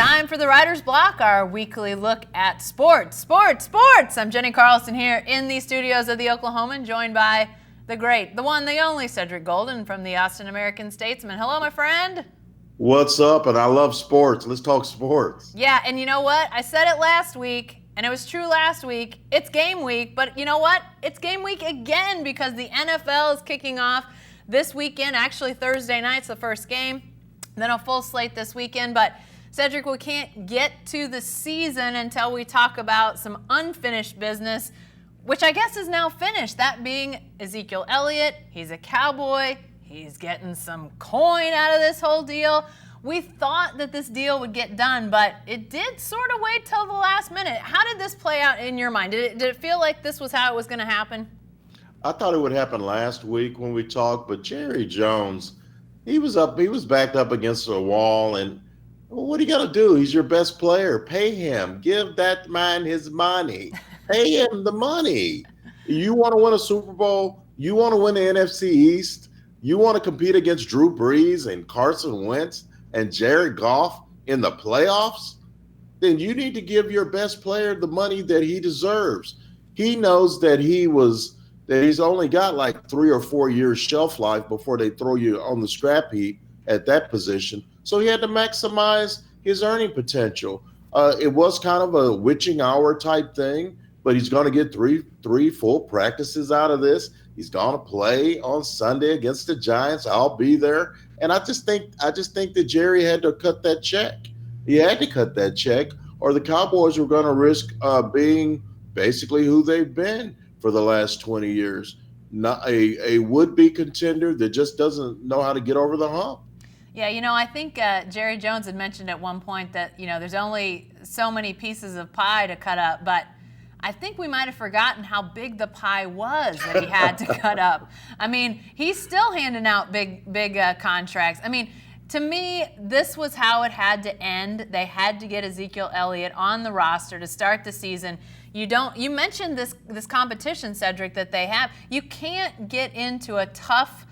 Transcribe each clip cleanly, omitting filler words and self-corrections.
Time for the Writer's Block, our weekly look at sports. I'm Jenny Carlson here in the studios of the Oklahoman, joined by the great, the one, the only Cedric Golden from the Austin American-Statesman. Hello, my friend. What's up? And I love sports. Let's talk sports. Yeah, and you know what? I said it last week, and it was true last week. It's game week, but you know what? It's game week again because the NFL is kicking off this weekend. Actually, Thursday night's the first game. Then a full slate this weekend, but Cedric, we can't get to the season until we talk about some unfinished business, which I guess is now finished, that being Ezekiel Elliot. He's a Cowboy. He's getting some coin out of this whole deal. We thought that this deal would get done, but it did sort of wait till the last minute. How did this play out in your mind? Did it feel like this was how it was going to happen? I thought it would happen last week when we talked, but Jerry Jones, he was backed up against a wall, and what do you got to do? He's your best player. Pay him. Give that man his money. Pay him the money. You want to win a Super Bowl? You want to win the NFC East? You want to compete against Drew Brees and Carson Wentz and Jared Goff in the playoffs? Then you need to give your best player the money that he deserves. He knows that he's only got like 3 or 4 years shelf life before they throw you on the scrap heap at that position. So he had to maximize his earning potential. It was kind of a witching hour type thing, but he's going to get three full practices out of this. He's going to play on Sunday against the Giants. I'll be there. And I just think that Jerry had to cut that check. He had to cut that check, or the Cowboys were going to risk being basically who they've been for the last 20 years. Not a would-be contender that just doesn't know how to get over the hump. Yeah, I think Jerry Jones had mentioned at one point that, there's only so many pieces of pie to cut up, but I think we might have forgotten how big the pie was that he had to cut up. I mean, he's still handing out big contracts. I mean, to me, this was how it had to end. They had to get Ezekiel Elliott on the roster to start the season. You mentioned this competition, Cedric, that they have. You can't get into a tough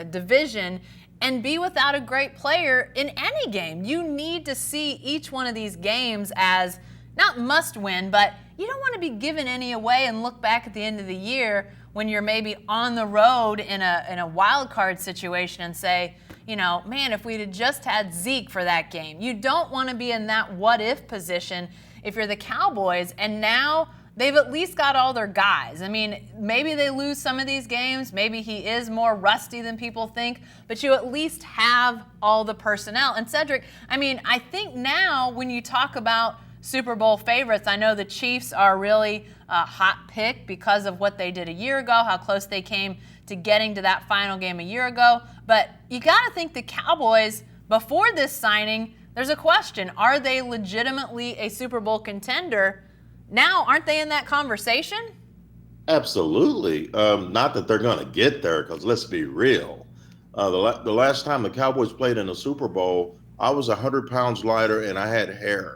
division and be without a great player in any game. You need to see each one of these games as not must win, but you don't want to be giving any away and look back at the end of the year when you're maybe on the road in a wild card situation and say, man, if we'd have just had Zeke for that game. You don't want to be in that what-if position if you're the Cowboys, and now they've at least got all their guys. I mean, maybe they lose some of these games. Maybe he is more rusty than people think, but you at least have all the personnel. And Cedric, I mean, I think now when you talk about Super Bowl favorites, I know the Chiefs are really a hot pick because of what they did a year ago, how close they came to getting to that final game a year ago. But you got to think the Cowboys, before this signing, there's a question. Are they legitimately a Super Bowl contender? Now, aren't they in that conversation? Absolutely. Not that they're going to get there, because let's be real. The last time the Cowboys played in a Super Bowl, I was 100 pounds lighter and I had hair.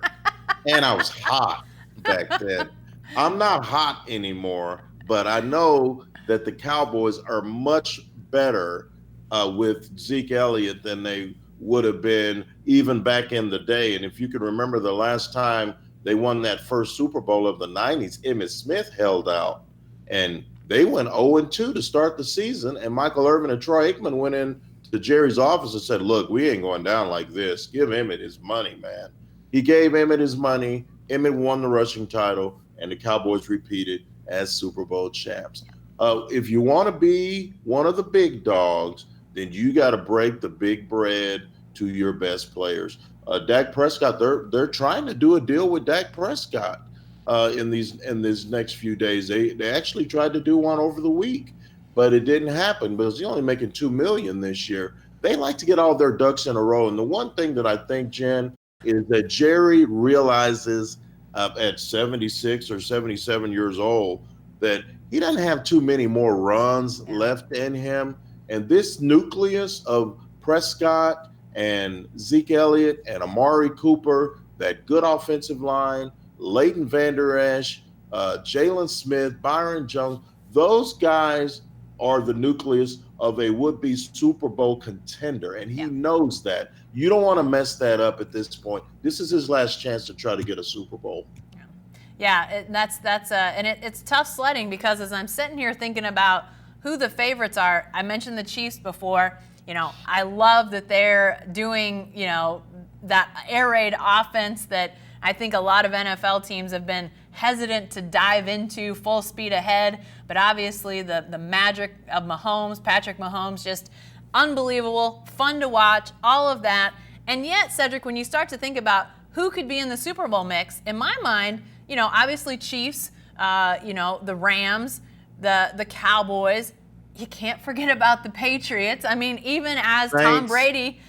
And I was hot back then. I'm not hot anymore, but I know that the Cowboys are much better with Zeke Elliott than they would have been even back in the day. And if you can remember the last time they won that first Super Bowl of the 90s, Emmitt Smith held out, and they went 0-2 to start the season. And Michael Irvin and Troy Aikman went in to Jerry's office and said, look, we ain't going down like this. Give Emmitt his money, man. He gave Emmitt his money. Emmitt won the rushing title, and the Cowboys repeated as Super Bowl champs. If you want to be one of the big dogs, then you got to break the big bread to your best players. Dak Prescott, they're trying to do a deal with Dak Prescott in these next few days. They actually tried to do one over the week, but it didn't happen because he's only making $2 million this year. They like to get all their ducks in a row. And the one thing that I think, Jen, is that Jerry realizes at 76 or 77 years old that he doesn't have too many more runs left in him. And this nucleus of Prescott and Zeke Elliott and Amari Cooper, that good offensive line, Leighton Vander Esch, Jalen Smith, Byron Jones, those guys are the nucleus of a would-be Super Bowl contender, and he Yeah. knows that. You don't want to mess that up at this point. This is his last chance to try to get a Super Bowl. Yeah, it's tough sledding because as I'm sitting here thinking about who the favorites are, I mentioned the Chiefs before. I love that they're doing, that air raid offense that I think a lot of NFL teams have been hesitant to dive into full speed ahead. But obviously the magic of Mahomes, Patrick Mahomes, just unbelievable, fun to watch, all of that. And yet, Cedric, when you start to think about who could be in the Super Bowl mix, in my mind, obviously Chiefs, the Rams, the Cowboys. You can't forget about the Patriots. I mean, even as Tom Brady,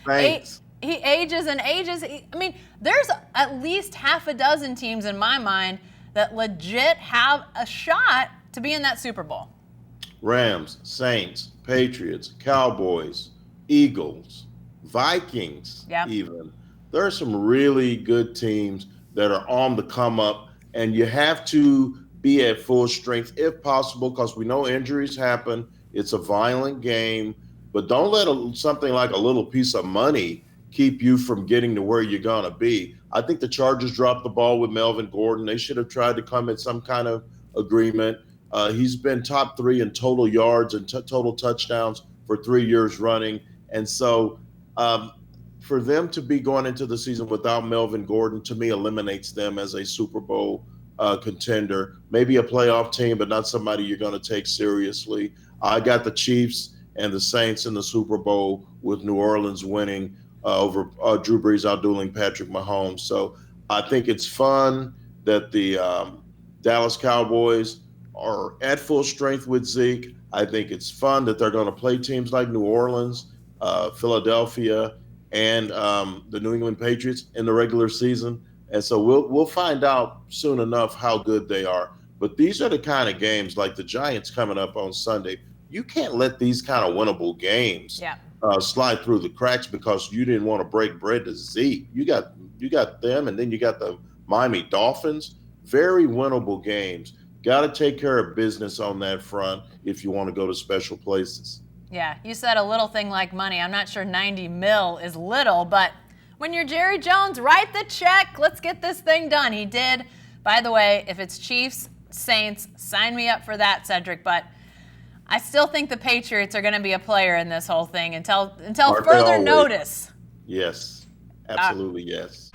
he ages and ages. There's at least half a dozen teams in my mind that legit have a shot to be in that Super Bowl. Rams, Saints, Patriots, Cowboys, Eagles, Vikings, even. There are some really good teams that are on the come up, and you have to be at full strength if possible because we know injuries happen. It's a violent game, but don't let something like a little piece of money keep you from getting to where you're going to be. I think the Chargers dropped the ball with Melvin Gordon. They should have tried to come at some kind of agreement. He's been top 3 in total yards and total touchdowns for 3 years running. And so for them to be going into the season without Melvin Gordon, to me, eliminates them as a Super Bowl contender. Maybe a playoff team, but not somebody you're going to take seriously. I got the Chiefs and the Saints in the Super Bowl with New Orleans winning over Drew Brees outdueling Patrick Mahomes. So I think it's fun that the Dallas Cowboys are at full strength with Zeke. I think it's fun that they're going to play teams like New Orleans, Philadelphia, and the New England Patriots in the regular season. And so we'll find out soon enough how good they are. But these are the kind of games like the Giants coming up on Sunday. You can't let these kind of winnable games slide through the cracks because you didn't want to break bread to Zeke. You got them, and then you got the Miami Dolphins. Very winnable games. Got to take care of business on that front if you want to go to special places. Yeah, you said a little thing like money. I'm not sure 90 mil is little, but when you're Jerry Jones, write the check. Let's get this thing done. He did. By the way, if it's Chiefs, Saints, sign me up for that, Cedric. But I still think the Patriots are going to be a player in this whole thing until further notice. Yes, absolutely yes.